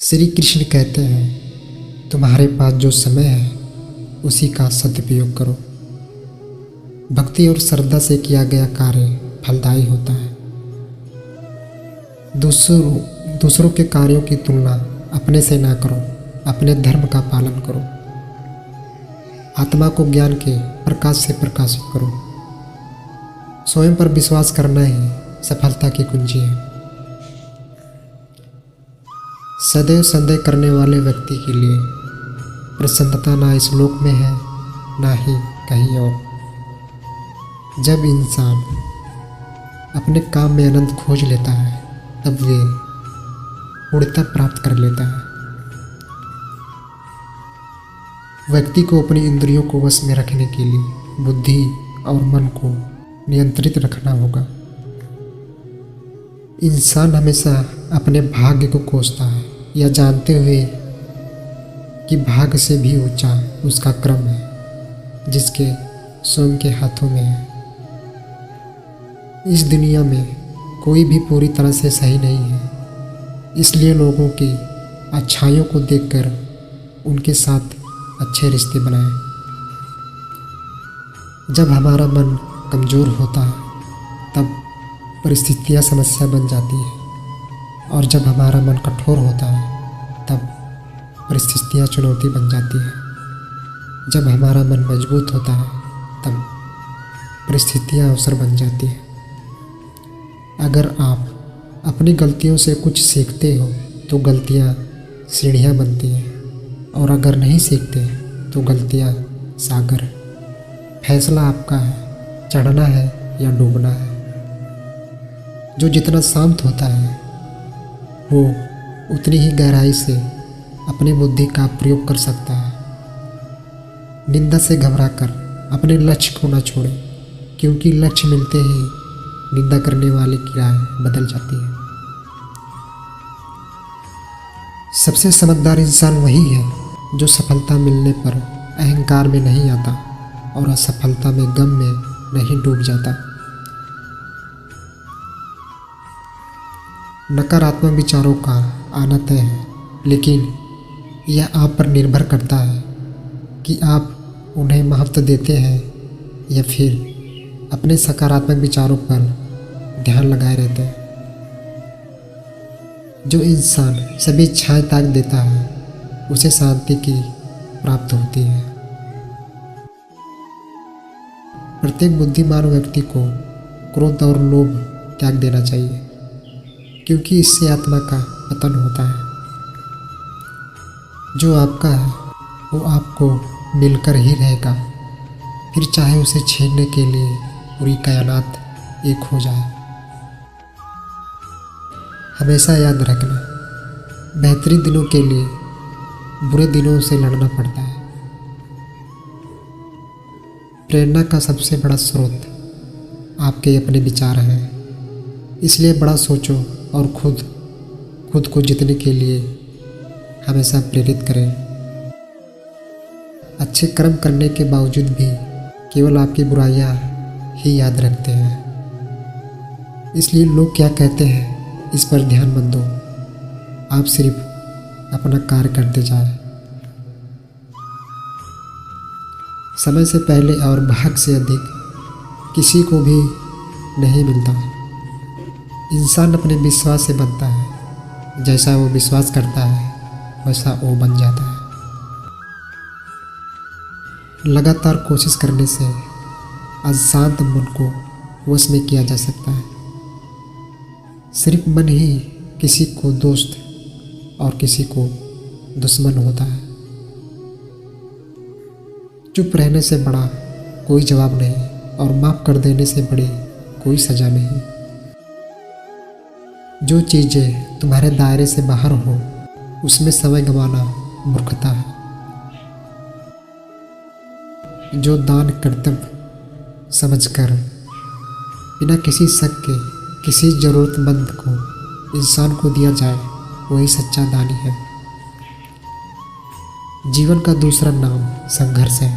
श्री कृष्ण कहते हैं, तुम्हारे पास जो समय है उसी का सदुपयोग करो। भक्ति और श्रद्धा से किया गया कार्य फलदायी होता है। दूसरों के कार्यों की तुलना अपने से ना करो, अपने धर्म का पालन करो। आत्मा को ज्ञान के प्रकाश से प्रकाशित करो। स्वयं पर विश्वास करना ही सफलता की कुंजी है। सदैव संदेह करने वाले व्यक्ति के लिए प्रसन्नता ना इस लोक में है ना ही कहीं और। जब इंसान अपने काम में आनंद खोज लेता है तब वे पूर्णता प्राप्त कर लेता है। व्यक्ति को अपनी इंद्रियों को वश में रखने के लिए बुद्धि और मन को नियंत्रित रखना होगा। इंसान हमेशा अपने भाग्य को कोसता है, यह जानते हुए कि भाग्य से भी ऊंचा उसका क्रम है जिसके स्वयं के हाथों में है। इस दुनिया में कोई भी पूरी तरह से सही नहीं है, इसलिए लोगों की अच्छाइयों को देखकर उनके साथ अच्छे रिश्ते बनाएं। जब हमारा मन कमज़ोर होता है तब परिस्थितियाँ समस्या बन जाती है, और जब हमारा मन कठोर होता है तब परिस्थितियाँ चुनौती बन जाती है। जब हमारा मन मजबूत होता है तब परिस्थितियाँ अवसर बन जाती है। अगर आप अपनी गलतियों से कुछ सीखते हो तो गलतियाँ सीढ़ियाँ बनती हैं, और अगर नहीं सीखते तो गलतियाँ सागर। फैसला आपका है, चढ़ना है या डूबना है। जो जितना शांत होता है वो उतनी ही गहराई से अपनी बुद्धि का प्रयोग कर सकता है। निंदा से घबराकर अपने लक्ष्य को न छोड़ें, क्योंकि लक्ष्य मिलते ही निंदा करने वाले की राय बदल जाती है। सबसे समझदार इंसान वही है जो सफलता मिलने पर अहंकार में नहीं आता और असफलता में गम में नहीं डूब जाता। नकारात्मक विचारों का आना तय है, लेकिन यह आप पर निर्भर करता है कि आप उन्हें महत्व देते हैं या फिर अपने सकारात्मक विचारों पर ध्यान लगाए रहते हैं। जो इंसान सभी इच्छाएं त्याग देता है उसे शांति की प्राप्त होती है। प्रत्येक बुद्धिमान व्यक्ति को क्रोध और लोभ त्याग देना चाहिए, क्योंकि इससे आत्मा का पतन होता है। जो आपका है वो आपको मिलकर ही रहेगा, फिर चाहे उसे छीनने के लिए पूरी कायनात एक हो जाए। हमेशा याद रखना, बेहतरीन दिनों के लिए बुरे दिनों से लड़ना पड़ता है। प्रेरणा का सबसे बड़ा स्रोत आपके अपने विचार हैं, इसलिए बड़ा सोचो और खुद को जीतने के लिए हमेशा प्रेरित करें। अच्छे कर्म करने के बावजूद भी केवल आपकी बुराइयां ही याद रखते हैं, इसलिए लोग क्या कहते हैं इस पर ध्यान मत दो। आप सिर्फ अपना कार्य करते जाएं। समय से पहले और भाग्य से अधिक किसी को भी नहीं मिलता। इंसान अपने विश्वास से बनता है, जैसा वो विश्वास करता है वैसा वो बन जाता है। लगातार कोशिश करने से अशांत मन को वश में किया जा सकता है। सिर्फ मन ही किसी को दोस्त और किसी को दुश्मन होता है। चुप रहने से बड़ा कोई जवाब नहीं, और माफ़ कर देने से बड़ी कोई सज़ा नहीं। जो चीज़ें तुम्हारे दायरे से बाहर हो उसमें समय गंवाना मूर्खता है। जो दान कर्तव्य समझकर बिना किसी शक के किसी ज़रूरतमंद को इंसान को दिया जाए वही सच्चा दानी है। जीवन का दूसरा नाम संघर्ष है।